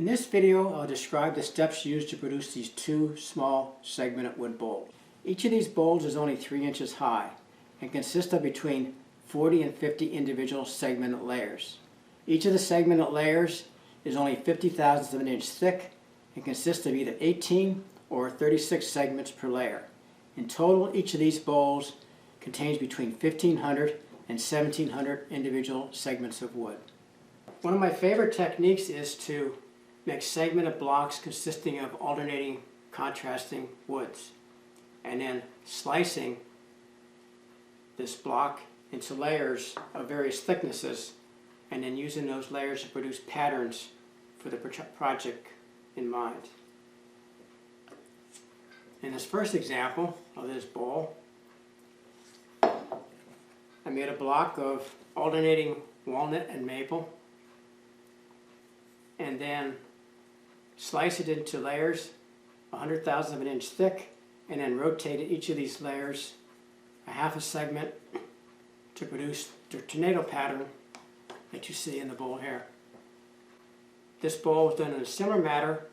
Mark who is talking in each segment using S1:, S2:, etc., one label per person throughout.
S1: In this video, I'll describe the steps used to produce these two small segmented wood bowls. Each of these bowls is only 3 inches high and consists of between 40 and 50 individual segmented layers. Each of the segmented layers is only 50 thousandths of an inch thick and consists of either 18 or 36 segments per layer. In total, each of these bowls contains between 1,500 and 1,700 individual segments of wood. One of my favorite techniques is to make segmented blocks consisting of alternating contrasting woods and then slicing this block into layers of various thicknesses and then using those layers to produce patterns for the project in mind. In this first example of this bowl, I made a block of alternating walnut and maple and then slice it into layers 100 thousandths of an inch thick and then rotated each of these layers a half a segment to produce the tornado pattern that you see in the bowl here. This bowl was done in a similar manner,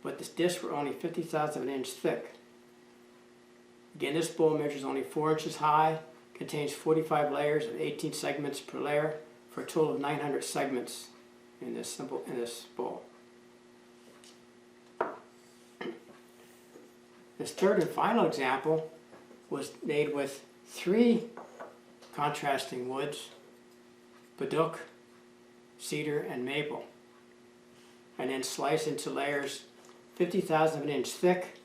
S1: but the discs were only 50 thousandths of an inch thick. Again, this bowl measures only 4 inches high, contains 45 layers of 18 segments per layer for a total of 900 segments in this bowl. This third and final example was made with 3 contrasting woods, padauk, cedar, and maple, and then sliced into layers 50 thousandths of an inch thick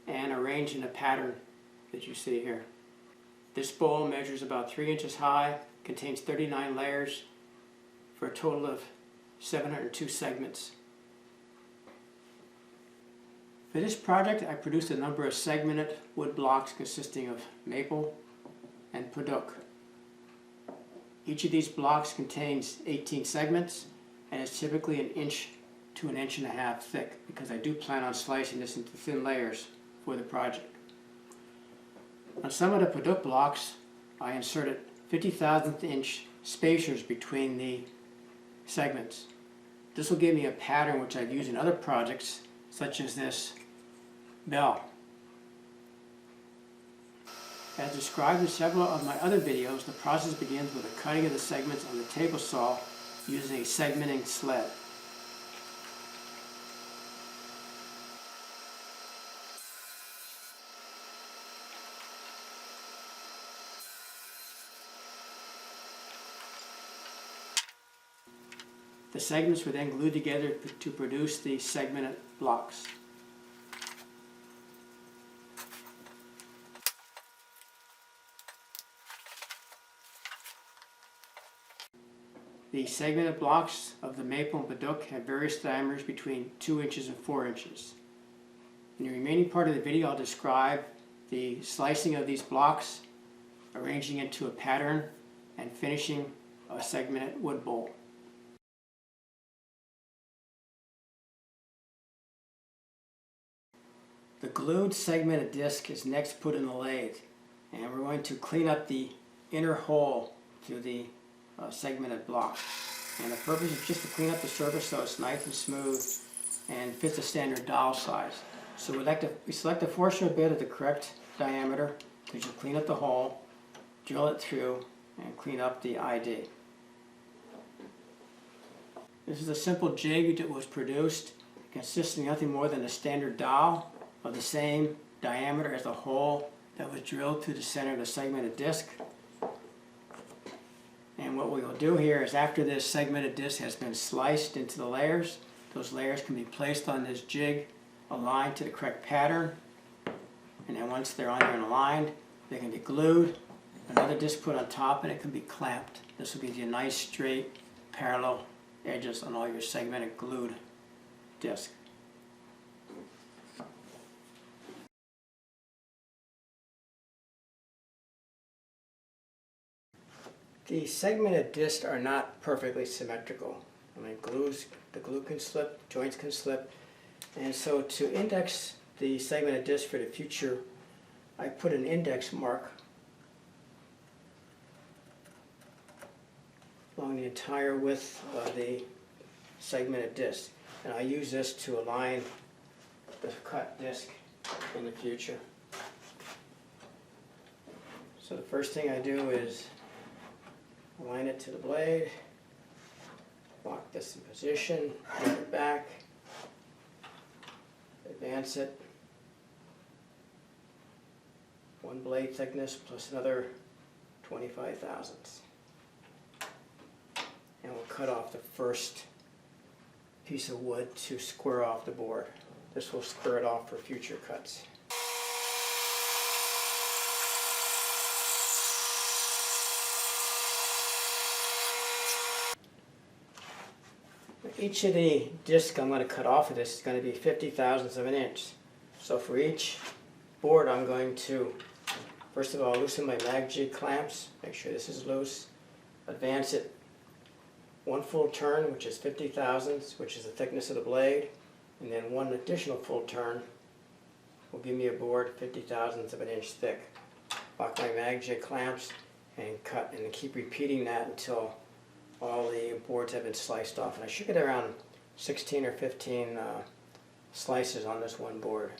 S1: and arranged in a pattern that you see here. This bowl measures about 3 inches high, contains 39 layers for a total of 702 segments. For this project, I produced a number of segmented wood blocks consisting of maple and padauk. Each of these blocks contains 18 segments and is typically 1 inch to 1.5 inches thick because I do plan on slicing this into thin layers for the project. On some of the padauk blocks, I inserted 50 thousandth inch spacers between the segments. This will give me a pattern which I've used in other projects, such as this bell. As described in several of my other videos, the process begins with the cutting of the segments on the table saw using a segmenting sled. The segments were then glued together to produce the segmented blocks. The segmented blocks of the maple and padauk have various diameters between 2 inches and 4 inches. In the remaining part of the video, I'll describe the slicing of these blocks, arranging into a pattern, and finishing a segmented wood bowl. The glued segmented disc is next put in the lathe, and we're going to clean up the inner hole through the segmented block. And the purpose is just to clean up the surface so it's nice and smooth and fits a standard dowel size. So we select the forstner bit of the correct diameter, which will clean up the hole, drill it through, and clean up the ID. This is a simple jig that was produced, consisting of nothing more than a standard dowel of the same diameter as the hole that was drilled through the center of the segmented disc. And what we will do here is, after this segmented disc has been sliced into the layers, those layers can be placed on this jig aligned to the correct pattern, and then once they're on there and aligned, they can be glued, another disc put on top, and it can be clamped. This will give you nice straight parallel edges on all your segmented glued disc. The segmented discs are not perfectly symmetrical. I mean, the glue can slip, joints can slip, and so to index the segmented disc for the future, I put an index mark along the entire width of the segmented disc. And I use this to align the cut disc in the future. So the first thing I do is align it to the blade, lock this in position, bring it back, advance it, one blade thickness plus another 25 thousandths. And we'll cut off the first piece of wood to square off the board. This will square it off for future cuts. Each of the discs I'm going to cut off of this is going to be 50 thousandths of an inch. So for each board I'm going to, first of all, loosen my mag jig clamps, make sure this is loose, advance it one full turn, which is 50 thousandths, which is the thickness of the blade, and then one additional full turn will give me a board 50 thousandths of an inch thick. Lock my mag jig clamps and cut, and keep repeating that until all the boards have been sliced off. And I should get around 16 or 15 slices on this one board.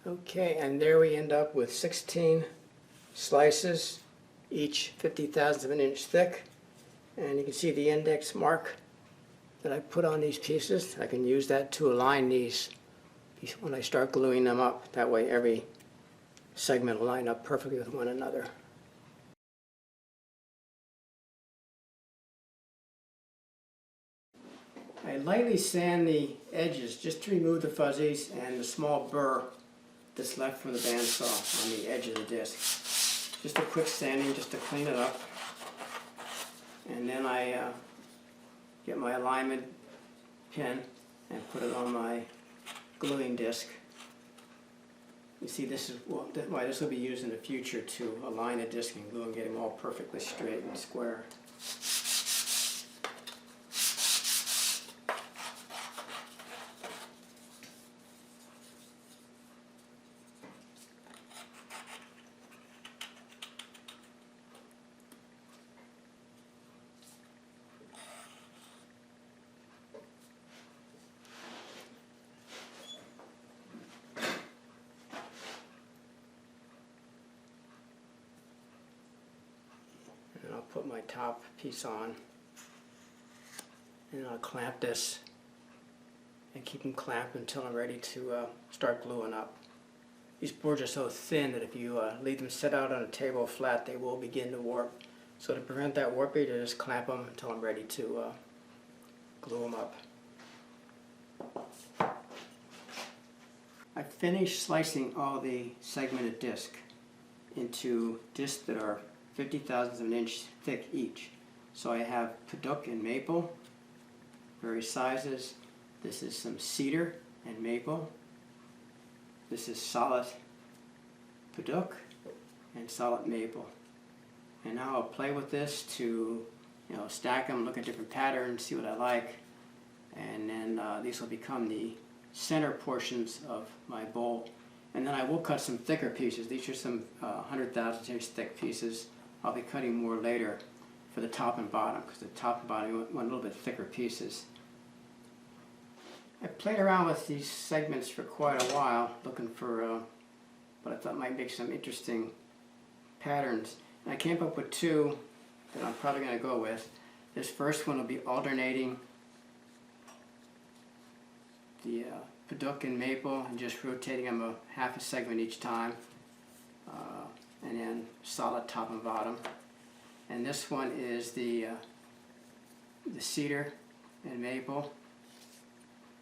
S1: Okay, and there we end up with 16 slices, each 50 thousandths of an inch thick. And you can see the index mark that I put on these pieces. I can use that to align these when I start gluing them up. That way every segment will line up perfectly with one another. I lightly sand the edges just to remove the fuzzies and the small burr that's left from the bandsaw on the edge of the disc. Just a quick sanding just to clean it up. And then I get my alignment pin and put it on my gluing disc. You see, this is why this will be used in the future to align a disc and glue and get them all perfectly straight and square. Put my top piece on, and I'll clamp this and keep them clamped until I'm ready to start gluing up. These boards are so thin that if you leave them set out on a table flat, they will begin to warp. So to prevent that warpage, I just clamp them until I'm ready to glue them up. I finished slicing all the segmented disc into discs that are 50 thousandths of an inch thick each. So I have padauk and maple, various sizes. This is some cedar and maple. This is solid padauk and solid maple. And now I'll play with this to, stack them, look at different patterns, see what I like, and then these will become the center portions of my bowl. And then I will cut some thicker pieces. These are some 100 thousandths inch thick pieces. I'll be cutting more later for the top and bottom, because the top and bottom want a little bit thicker pieces. I played around with these segments for quite a while, looking for what I thought might make some interesting patterns. And I came up with two that I'm probably going to go with. This first one will be alternating the padauk and maple and just rotating them a half a segment each time. And then solid top and bottom. And this one is the cedar and maple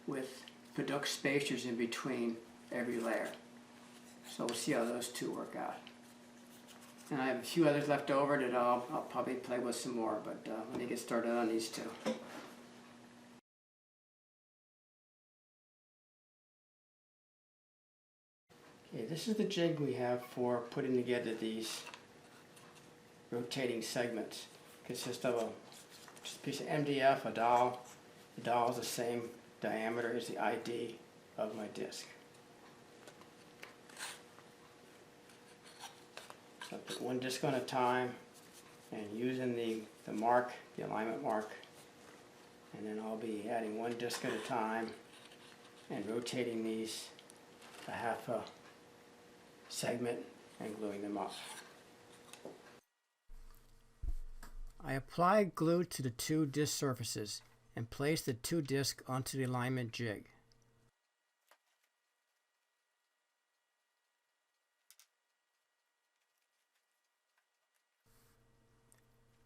S1: with padauk spacers in between every layer. So we'll see how those two work out. And I have a few others left over that I'll probably play with some more, but let me get started on these two. Okay, this is the jig we have for putting together these rotating segments. It consists of just a piece of MDF, a dowel. The dowel is the same diameter as the ID of my disc. So I put one disc on a time, and using the mark, the alignment mark, and then I'll be adding one disc at a time and rotating these a half a segment and gluing them up. I apply glue to the two disc surfaces and place the two discs onto the alignment jig.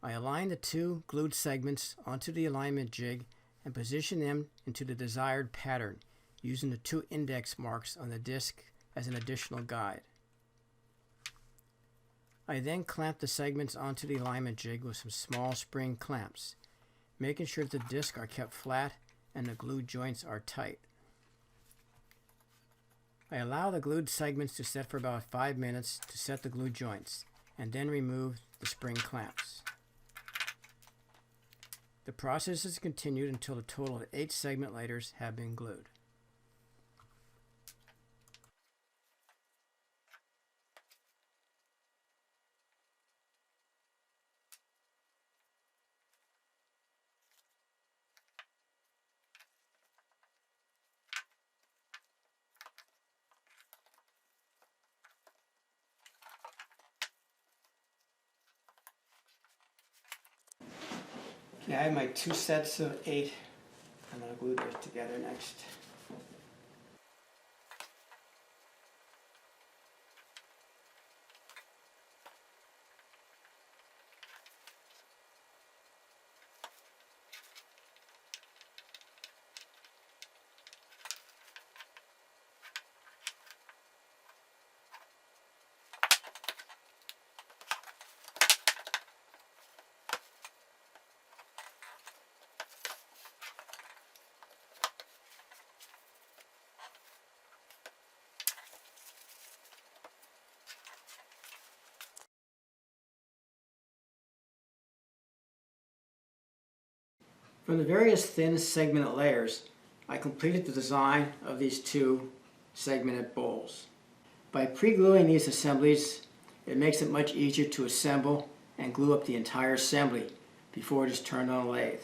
S1: I align the two glued segments onto the alignment jig and position them into the desired pattern using the two index marks on the disc as an additional guide. I then clamp the segments onto the alignment jig with some small spring clamps, making sure that the discs are kept flat and the glue joints are tight. I allow the glued segments to set for about 5 minutes to set the glue joints, and then remove the spring clamps. The process is continued until a total of 8 segment layers have been glued. Okay, I have my 2 sets of 8. I'm going to glue those together next. From the various thin segmented layers, I completed the design of these 2 segmented bowls. By pre-gluing these assemblies, it makes it much easier to assemble and glue up the entire assembly before it is turned on a lathe.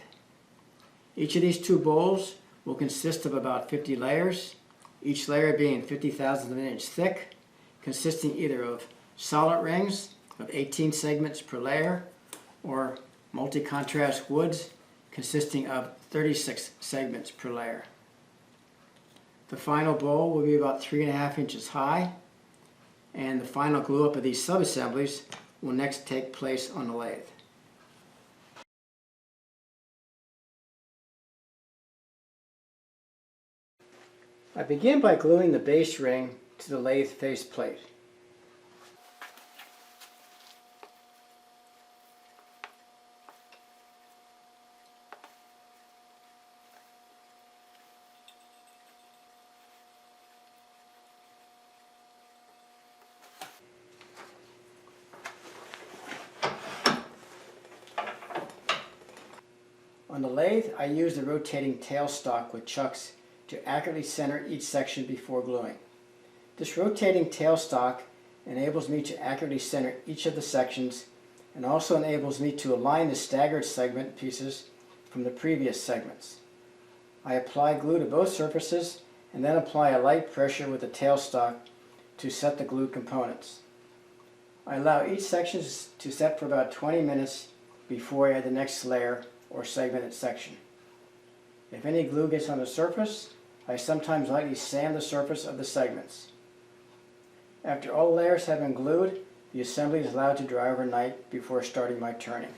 S1: Each of these 2 bowls will consist of about 50 layers, each layer being 50,000ths of an inch thick, consisting either of solid rings of 18 segments per layer or multi-contrast woods consisting of 36 segments per layer. The final bowl will be about 3.5 inches high, and the final glue up of these sub-assemblies will next take place on the lathe. I begin by gluing the base ring to the lathe faceplate. On the lathe, I use the rotating tailstock with chucks to accurately center each section before gluing. This rotating tailstock enables me to accurately center each of the sections and also enables me to align the staggered segment pieces from the previous segments. I apply glue to both surfaces and then apply a light pressure with the tailstock to set the glued components. I allow each section to set for about 20 minutes before I add the next layer or segmented section. If any glue gets on the surface, I sometimes lightly sand the surface of the segments. After all layers have been glued, the assembly is allowed to dry overnight before starting my turning.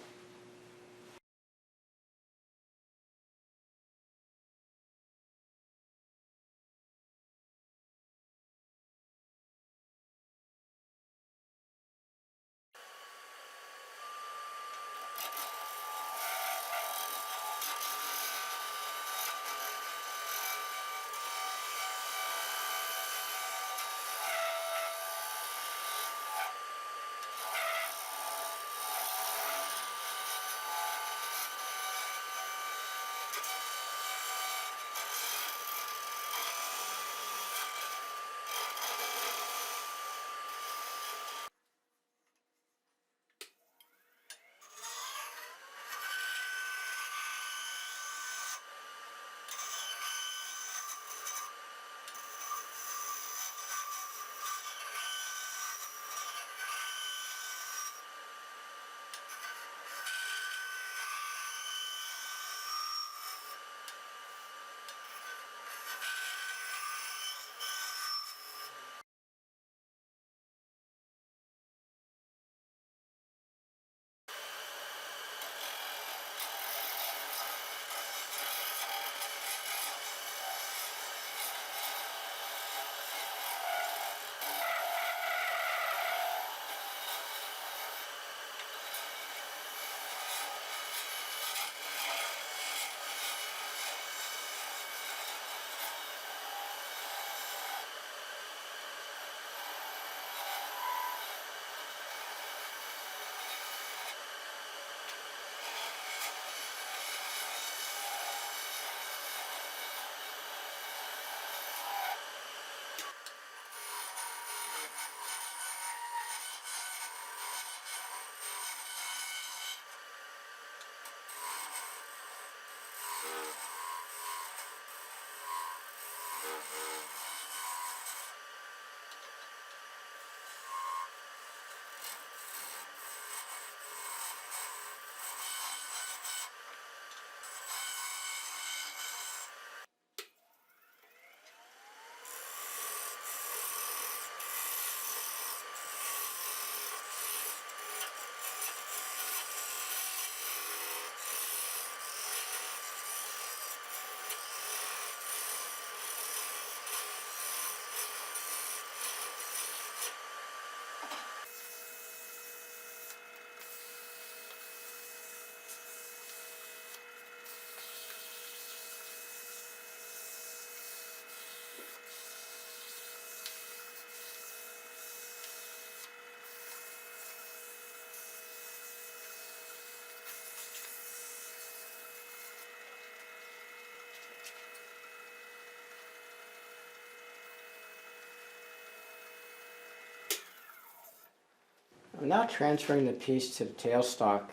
S1: I'm now transferring the piece to the tailstock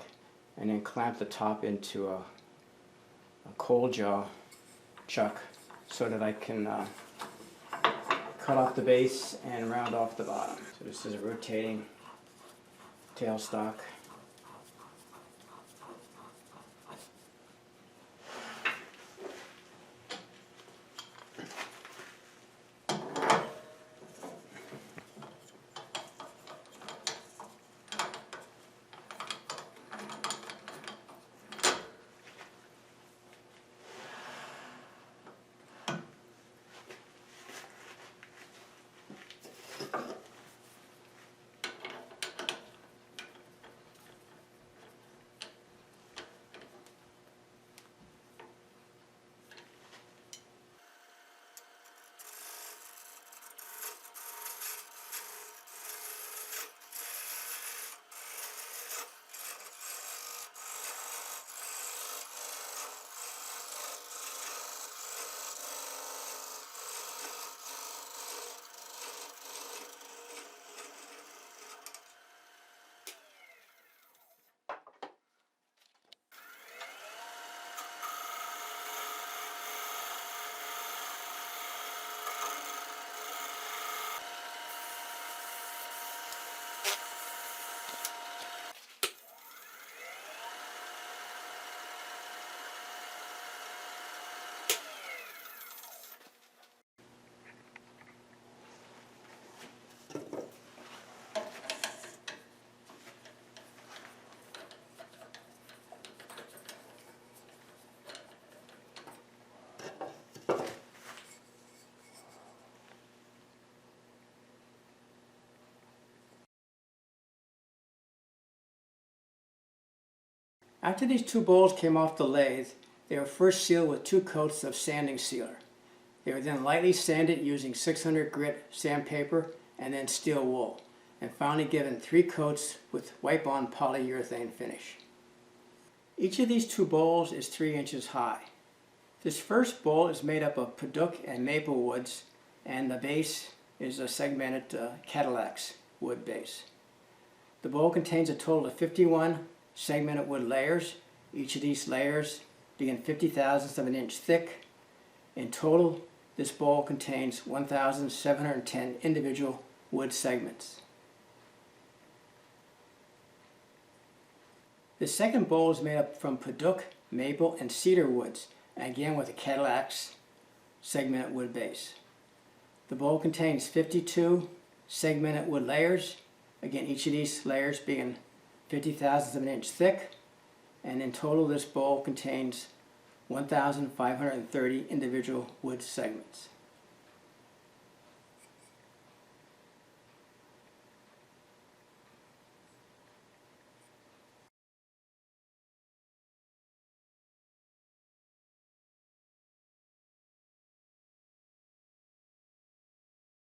S1: and then clamp the top into a coal jaw chuck so that I can cut off the base and round off the bottom. So this is a rotating tailstock. After these two bowls came off the lathe, they were first sealed with 2 coats of sanding sealer. They were then lightly sanded using 600 grit sandpaper and then steel wool, and finally given 3 coats with wipe-on polyurethane finish. Each of these 2 bowls is 3 inches high. This first bowl is made up of padauk and maple woods, and the base is a segmented Cadillac wood base. The bowl contains a total of 51 segmented wood layers, each of these layers being 50 thousandths of an inch thick. In total, this bowl contains 1,710 individual wood segments. The second bowl is made up from padauk, maple, and cedar woods, and again with a Cadillac segmented wood base. The bowl contains 52 segmented wood layers, again each of these layers being 50 thousandths of an inch thick, and in total this bowl contains 1,530 individual wood segments.